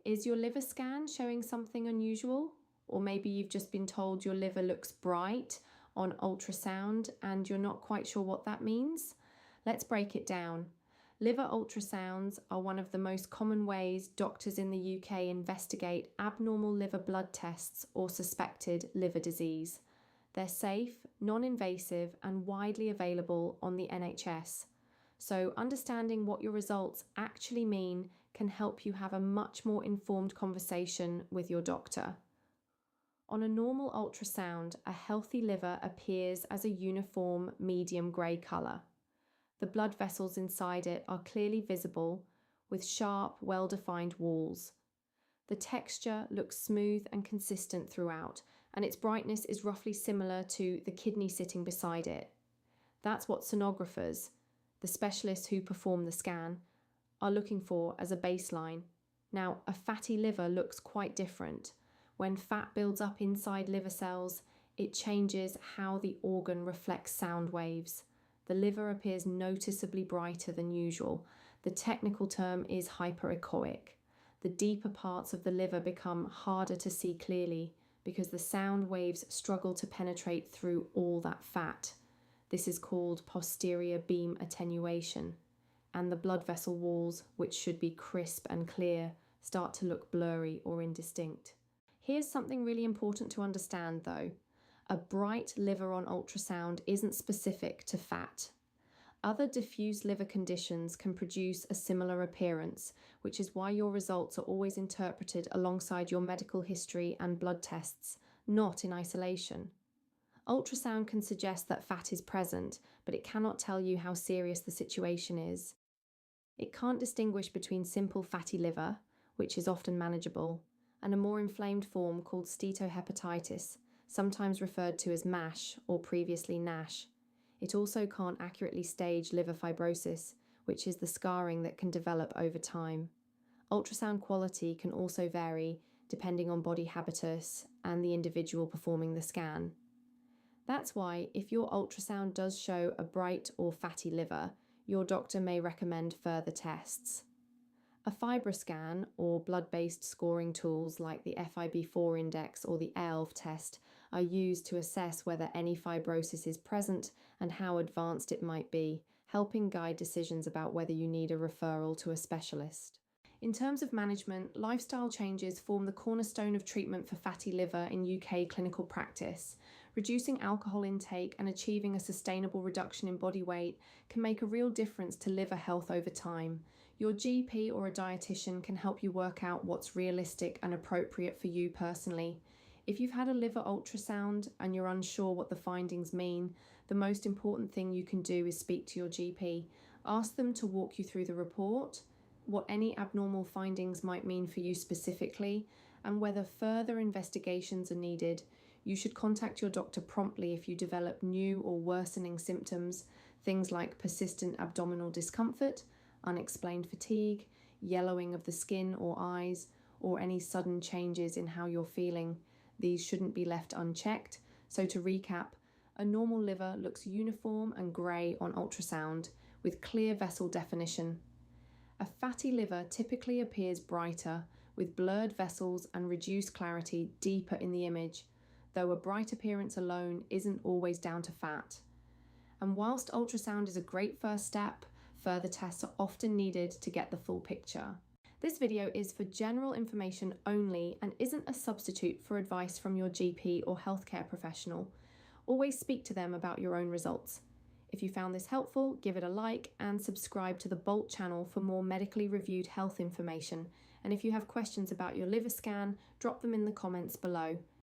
Is your liver scan showing something unusual? Or maybe you've just been told your liver looks bright on ultrasound and you're not quite sure what that means? Let's break it down. Liver ultrasounds are one of the most common ways doctors in the UK investigate abnormal liver blood tests or suspected liver disease. They're safe, non-invasive, and widely available on the NHS. So understanding what your results actually mean can help you have a much more informed conversation with your doctor. On a normal ultrasound, a healthy liver appears as a uniform medium grey colour. The blood vessels inside it are clearly visible, with sharp, well-defined walls. The texture looks smooth and consistent throughout, and its brightness is roughly similar to the kidney sitting beside it. That's what sonographers, the specialists who perform the scan, are looking for as a baseline. Now, a fatty liver looks quite different. When fat builds up inside liver cells, it changes how the organ reflects sound waves. The liver appears noticeably brighter than usual. The technical term is hyperechoic. The deeper parts of the liver become harder to see clearly because the sound waves struggle to penetrate through all that fat. This is called posterior beam attenuation, and the blood vessel walls, which should be crisp and clear, start to look blurry or indistinct. Here's something really important to understand though. A bright liver on ultrasound isn't specific to fat. Other diffuse liver conditions can produce a similar appearance, which is why your results are always interpreted alongside your medical history and blood tests, not in isolation. Ultrasound can suggest that fat is present, but it cannot tell you how serious the situation is. It can't distinguish between simple fatty liver, which is often manageable, and a more inflamed form called steatohepatitis, sometimes referred to as MASH or previously NASH. It also can't accurately stage liver fibrosis, which is the scarring that can develop over time. Ultrasound quality can also vary depending on body habitus and the individual performing the scan. That's why, if your ultrasound does show a bright or fatty liver, your doctor may recommend further tests. A FibroScan, or blood-based scoring tools like the FIB4 index or the ELF test, are used to assess whether any fibrosis is present and how advanced it might be, helping guide decisions about whether you need a referral to a specialist. In terms of management, lifestyle changes form the cornerstone of treatment for fatty liver in UK clinical practice. Reducing alcohol intake and achieving a sustainable reduction in body weight can make a real difference to liver health over time. Your GP or a dietitian can help you work out what's realistic and appropriate for you personally. If you've had a liver ultrasound and you're unsure what the findings mean, the most important thing you can do is speak to your GP. Ask them to walk you through the report, what any abnormal findings might mean for you specifically, and whether further investigations are needed. You should contact your doctor promptly if you develop new or worsening symptoms, things like persistent abdominal discomfort, unexplained fatigue, yellowing of the skin or eyes, or any sudden changes in how you're feeling. These shouldn't be left unchecked. So to recap, a normal liver looks uniform and grey on ultrasound, with clear vessel definition. A fatty liver typically appears brighter, with blurred vessels and reduced clarity deeper in the image, though a bright appearance alone isn't always down to fat. And whilst ultrasound is a great first step, further tests are often needed to get the full picture. This video is for general information only and isn't a substitute for advice from your GP or healthcare professional. Always speak to them about your own results. If you found this helpful, give it a like and subscribe to the Bolt channel for more medically reviewed health information. And if you have questions about your liver scan, drop them in the comments below.